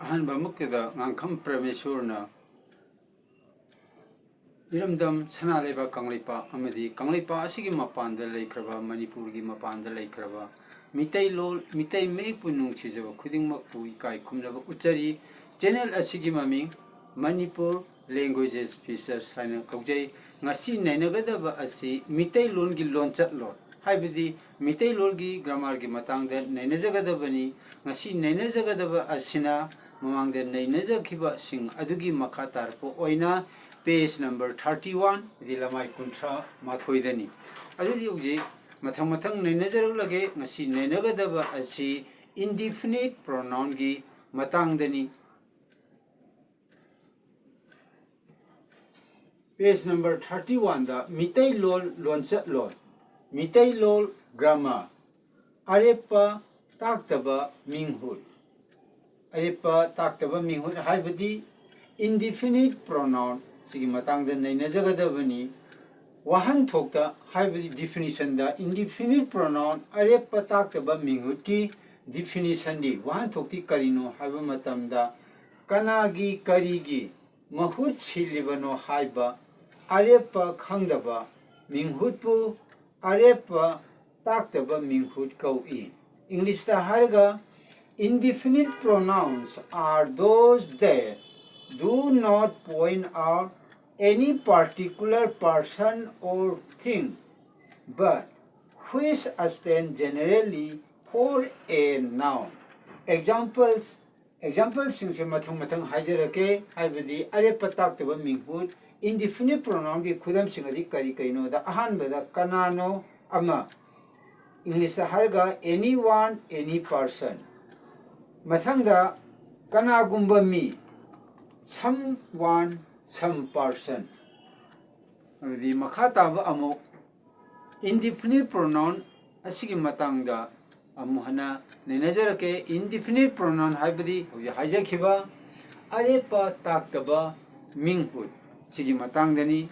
ꯑꯍꯥꯟꯕ ꯃꯛꯇꯗ ꯉꯥꯡꯈꯝ ꯄ꯭ꯔꯃꯦꯁꯣꯔꯅ ꯏꯔꯝꯗꯝ ꯁꯅꯥ ꯂꯩꯕꯥꯛ ꯀꯪꯂꯩꯄꯥꯛ ꯑꯃꯗꯤ ꯀꯪꯂꯩꯄꯥꯛ ꯑꯁꯤꯒꯤ ꯃꯄꯥꯟꯗ ꯂꯩꯈ꯭ꯔꯕ ꯃꯅꯤꯄꯨꯔꯒꯤ ꯃꯄꯥꯟꯗ ꯂꯩꯈ꯭ꯔꯕ ꯃꯤꯇꯩꯂꯣꯟ ꯃꯤꯇꯩ ꯃꯌꯦꯛꯄꯨ ꯅꯨꯡꯁꯤꯖꯕ ꯈꯨꯗꯤꯡꯃꯛꯄꯨ ꯏꯀꯥꯏ ꯈꯨꯝꯅꯕ ꯎꯠꯆꯔꯤ ꯆꯦꯅꯦꯜ ꯑꯁꯤꯒꯤ ꯃꯃꯤꯡ ꯃꯅꯤꯄꯨꯔ ꯂꯦꯡꯒ꯭ꯋꯦꯖꯦꯁ ꯐꯤꯆꯔꯁ ꯍꯥꯏꯅ ꯀꯧꯖꯩ ꯉꯁꯤ ꯅꯩꯅꯒꯗꯕ ꯑꯁꯤ ꯃꯤꯇꯩꯂꯣꯟꯒꯤ ꯂꯣꯟꯆꯠꯂꯣꯟ ꯍꯥꯏꯕꯗꯤ ꯃꯤꯇꯩꯂꯣꯟꯒꯤ ꯒ꯭ꯔꯥꯃꯥꯔꯒꯤ ꯃꯇꯥꯡꯗ ꯅꯩꯅꯖꯒꯗꯕꯅꯤ ꯉꯁꯤ ꯅꯩꯅꯖꯒꯗꯕ ꯑꯁꯤꯅ ꯃꯃꯥꯡꯗ ꯅꯩꯅꯖꯈꯤꯕꯁꯤꯡ ꯑꯗꯨꯒꯤ ꯃꯈꯥ ꯇꯥꯔꯛꯄ ꯑꯣꯏꯅ पेज नंबर 31 दी लमाई कुंथ्रा माथोइदनी अदुदी उजे मथंग मथंग नैनजरलगे ngasi नैनगदबा असि indefinite pronoun gi matangdani page number 31 दा मितै लोल लोनचत लोल मितै लोल ग्रामर अरेपा ताक्तबा मिंगहुल अरेपा ताक्तबा मिंगहुल हाइबदी indefinite pronoun सिगी मतंगद नैनजगदबनी वाहन थोक्ता हाइबदी डिफिनिशन दा indefinite pronoun अरेपा ताक्तबा मिंगहुल की डिफिनिशन दी वाहन थोक्ती करिनो हाइब मतमदा कनागी करिगी महुत सिलिबनो हाइबा अरेपा खंगदबा मिंगहुतपु अरेपा ताक्तबा मिंगहुत कौई इंग्लिश दा हारगा indefinite pronouns are those that do not point out any particular person or thing, but which stand generally for a noun. Examples since mathang hajarake haibadi arepa taktaba minghut indefinite pronoun ki khudam singadi kari kaino da ahanbada kanano ama English da harga anyone any person mathangda kanagumba mi someone some person the makhataba amo indefinite pronoun asigi matangda amuhana nenajarake indefinite pronoun haibadi hajakhiba arepa taktaba minghut sigi matangdani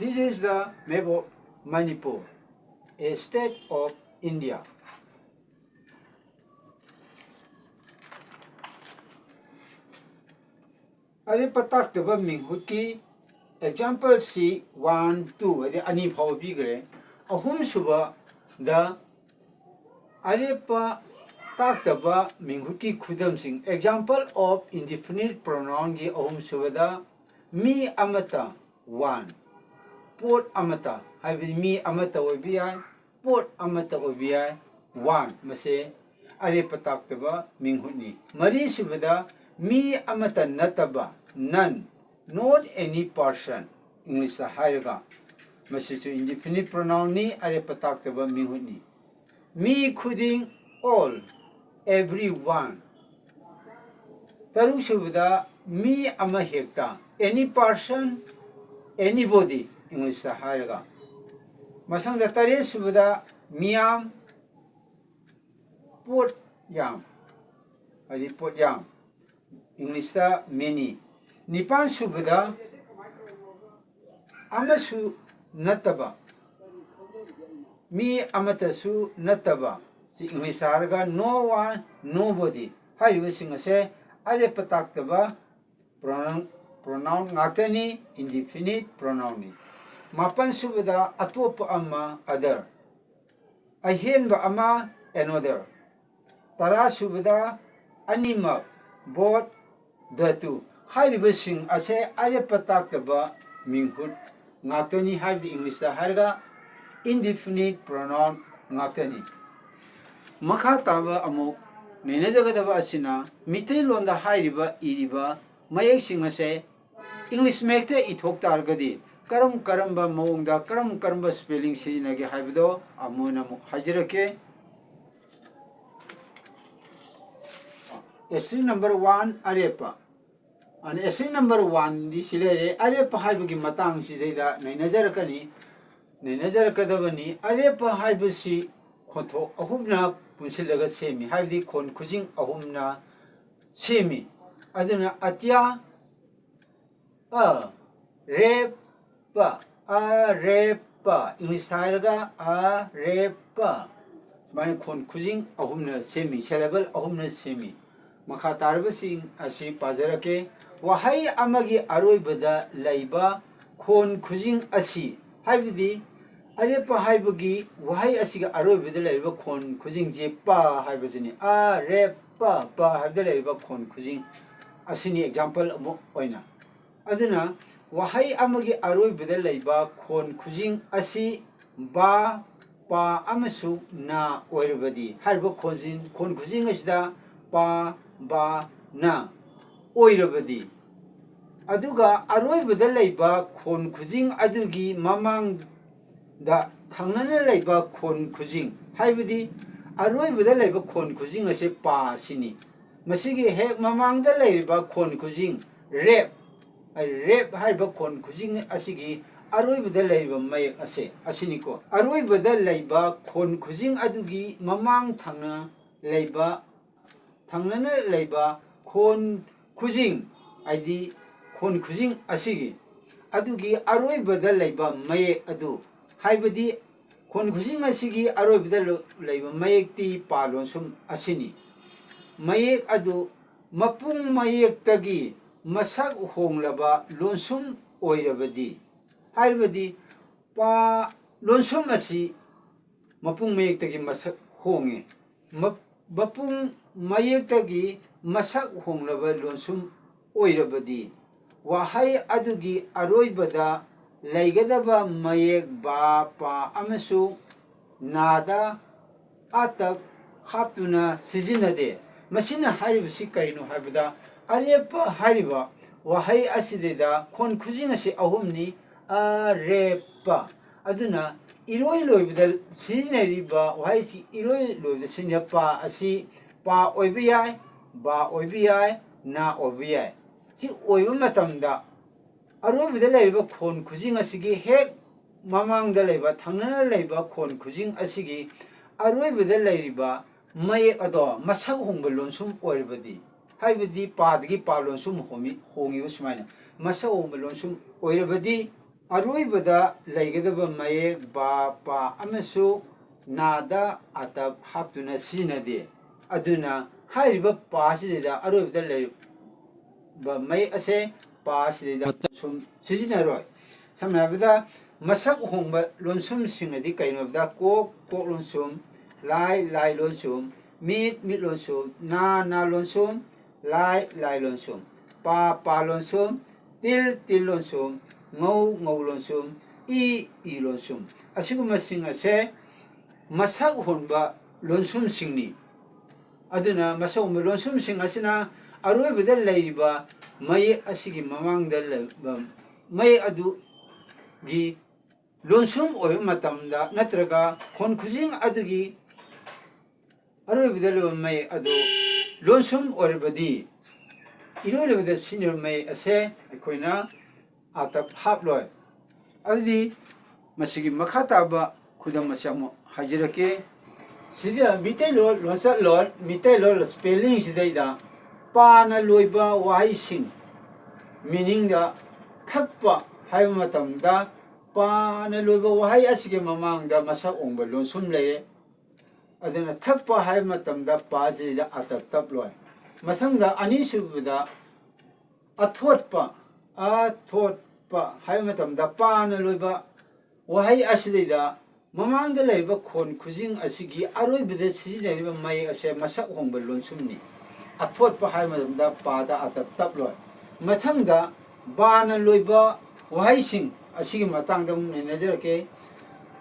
This is the map of Manipur, a state of India. अरे पताक तब मिंगहुत की example सी 1 2 अदे अनि फाव बिगरे अहुम सुबा the अरे पताक तब मिंगहुत की खुदम सिंग एग्जांपल ऑफ इंडेफिनिट प्रोनाउन की अहुम सुबा द मी अमता 1 पोट अमता हाइबदी मी अमता ओबियाय पोट अमता ओबियाय 1 मसे अरे पताक तब मिंगहुतनी मरी सुबदा मी अमता नतबा none not any person English da hairga masisu indefinite pronoun ni are patak taba minghut ni me khuding all everyone taru subda me ama hekta any person anybody English da hairga masang da tare subda miam pot yam adi pot yam English da many निपान सुबदा अमसु नतबा me अमतसु नतबा English हारगा no one nobody हाइबसिंग से अरे पताक्तबा pronoun ngakani indefinite pronoun ni mapan subada atop amma other ahenba ama another tara subada anima both the two हाइरिबसिंग असे अरे पताक्तबा मिंगहुत ngakani HYBE English दा हारगा indefinite pronoun ngakani मखा ताबा अमुक नेनेजगदबा असिना मितै लोंदा हाइरिबा इरिबा मयेक्सिंग असे इंग्लिश मेक्ते इथोक तारगदी करम करमबा मओंगदा करम स्पेलिंग सिजिनागे हाइबदो अमुना मु हाजिरके एसी नंबर 1 अरेपा and essay number 1 di silere are pahaibu gi matang si deida nainajar kadabani are pahaibu si khotho ahumna punsilaga semi haibdi khon khujing ahumna semi aduna atya a re pa arepa English hairaga arepa mane khon khujing ahumna semi syllable ahumna semi makha tarabasing asi pajarake wahai amagi aroibada laiba khon khujing asi haibidi arepa haibagi wahai asiga aroibada laiba khon khujing je pa haibajini arepa pa haibada laiba khon khujing asini example amo oina aduna wahai amagi aroibada laiba khon khujing asi ba pa amasu na oirabadi harba khon khujing asida pa ba na oirabadi aduga aroibada laiba khon khujing adugi mamang da thangnana laiba khon khujing haibadi aroibada laiba khon khujing ase pa sini masigi hek mamang da laiba khon khujing rep haiba khon khujing asigi aroibada laiba mayek ase asiniko aroibada laiba khon khujing adugi mamang thangnana laiba khon khujing aidi khon khujing asigi adugi aroibada laiba mayek adu haibadi khon khujing asigi aroibada laiba mayek ti palon sum asini mayek adu mapung mayek tagi masak honglaba lonsum oirabadi haibadi pa lonsum asi mapung mayek tagi masak honge mapung mayek tagi masak honglaba lonsum oirabadi wahai adugi aroibada laigadaba mayek ba pa amasu nada atap haptuna sizinade masina haribasi karino haibada arepa hariba wahai asideda khon khujing asi ahumni arepa aduna iroi loibada sizinariba wahai si iroi loibada sinyapa asi pa oibiyai ba oibiyai na oibiyai si oiba matamda aroibada laiba khon khujing asigi hek mamangda laiba thangnana laiba khon khujing asigi aroibada laiba mayek ado masak hongba lonsum oirabadi haibadi padagi pa lonsum hongiba sumaina masak hongba lonsum oirabadi aroibada laigadaba mayek ba pa amasu nada atab haptuna sinade aduna hairiba pa sideda aroibada laiba mayek ase pa sideda sum sizinaroi samnabada masak hongba lonsum singadi kainobda kok lonsum lai lonsum mit lonsum na lonsum lai lonsum pa lonsum til lonsum ngau lonsum i lonsum asiguma sing ase masak honba lonsum singni aduna masak honba lonsum sing asina aroibada laiba mayek asigi mamangda laiba mayek adu gi lonsum oiba matamda natraga khon khujing adugi aroibada laiba mayek adu lonsum oirabadi iroibada sinir mayek ase aikoina atap haploi adi masigi makhataba khudam masamo hajirake sida mitai lol spelling sidaida pana loiba wahai sing meaning da thakpa haiba matamda pana loiba wahai asige mamangda masak ongba lonsum leye aduna thakpa haiba matamda pa jida atap taploi masangda anisubada athotpa haiba matamda pana loiba wahai asidida mamangda laiba khon khujing asigi aroibada sizinariba mayek ase masak hongba lonsumni athotpa haiba matamda pada atap taploi mathangda bana loiba wahai sing asigi matangda nazarake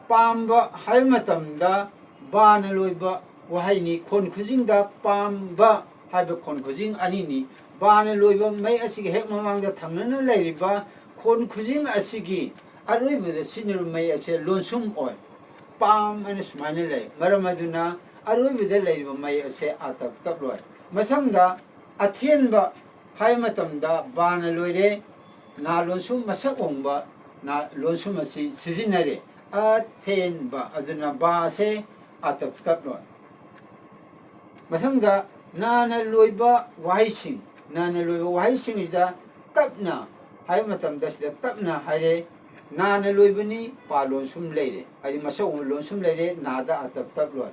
pamba haiba matamda bana loiba wahai ni khon khujingda pamba haiba khon khujing anini bana loiba mai asigi hek mamangda thangnana lairiba khon khujing asigi aroibada sinir mai ase lonsum oi pam ane sumaina lay maramaduna aroibada lairiba mai ase atap taploi masangda athenba hai matamda bana loire na lonsum masak ongba na lonsum asi sizinare athenba aduna ba ase atap taploi masangda nana loiba wahising nana loiba wahising ida tapna hai matamda sida tapna haire na na loi bani pa lon sum leire ai masa ong lon sum leire na da atap tap loi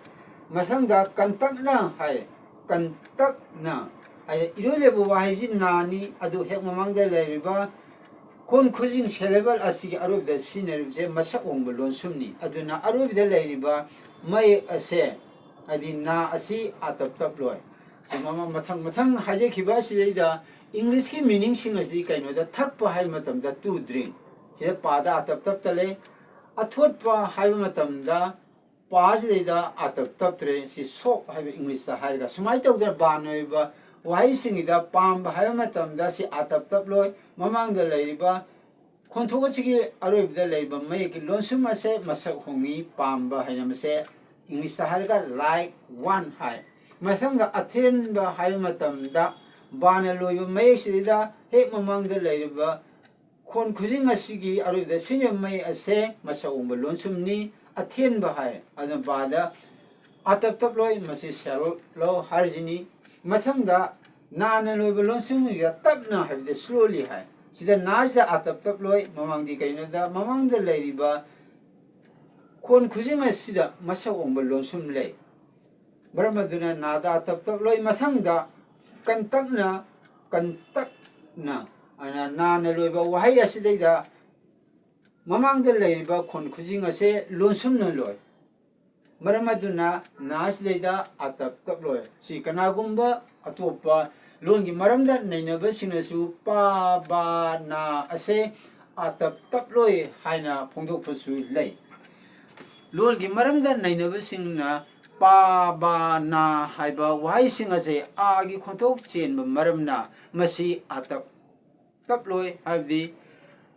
masang da kan tak na hai kan tak na ai iro le bo wai jin na ni adu hek mamang da leire ba kon khujing selebal asigi arob da siner je masa ong lon sum ni aduna arob da leire ba mai ase adi na asi atap tap loi mama mathang mathang haje khiba si da English ki meaning sing asi kaino da thak pa hai matam da to drink he pada atap tap tale athot pa hai matam da pa ji da atap tap tre si sok hai English da hai ga sumai tok da ba noi ba wai sing da pam ba hai matam da si atap tap loi mamang da lai ba khonthok chi gi aroi da lai ba mai ki lonsum ma se masak hongi pam ba hai na se English da hai ga like one hai masang da athen ba hai matam da bana loi ba mai si da he mamang da lai ba kon khujing asigi aru da sinya mai ase masa umba lonsum ni athen ba hai ada bada atap tap loi masi sel lo harjini mathang da na na loi ba lonsum ya tap na have the slowly hai sida na ja atap tap loi mamang di kaina da mamang da lai ba kon khujing asida masa umba lonsum lei baramaduna na da atap tap loi mathang da kan tak na ana na na loi ba wahai asidai da mamang da lai ba khon khujing ase lonsum na loi maramaduna na asidai da atap tap loi si kana gumba atopa longi maram da naina ba sinasu pa ba na ase atap tap loi haina phongdok phasu lai longi maram da naina ba singna pa ba na haiba wahai sing ase a gi khonthok chen ba maram na masi atap tap loi habdi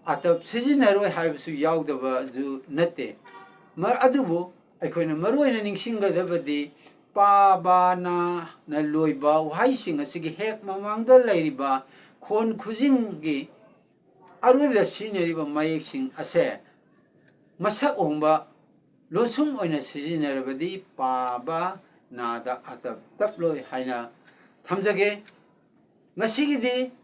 atap sijinaroi habsu yaudaba zu nate mar adubu aikoina maroina ningsinga dabadi pa ba na loi ba wahai sing asigi hek mamang da lairiba khon khujing gi aroi da sineri ba mayek sing ase masak ongba losum oina sijinarabadi pa ba na da atap tap loi haina thamjage masigidi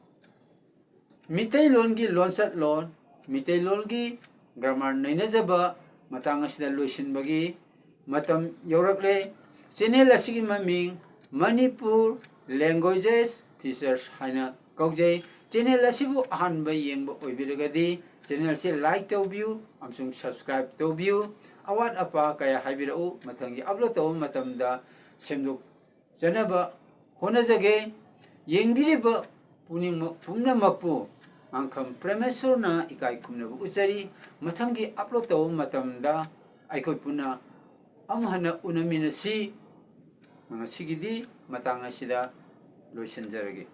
mitai longi lonsat lon mitai longi grammar nainajaba matang asida loisin bagi matam yorakle channel asigi maming Manipur languages features haina kaujai channel asibu ahanba yengba oibiragadi channel se like tawbiu amsung subscribe tawbiu awat apa kaya haibirau matangi upload taw matamda semdok janaba honajage yengbiriba puning pumna makpu angkam premesur na ikai kumna bu uchari matangi upload taw matamda aikoi puna amhana unamina si mga sigidi matanga sida loisanjarage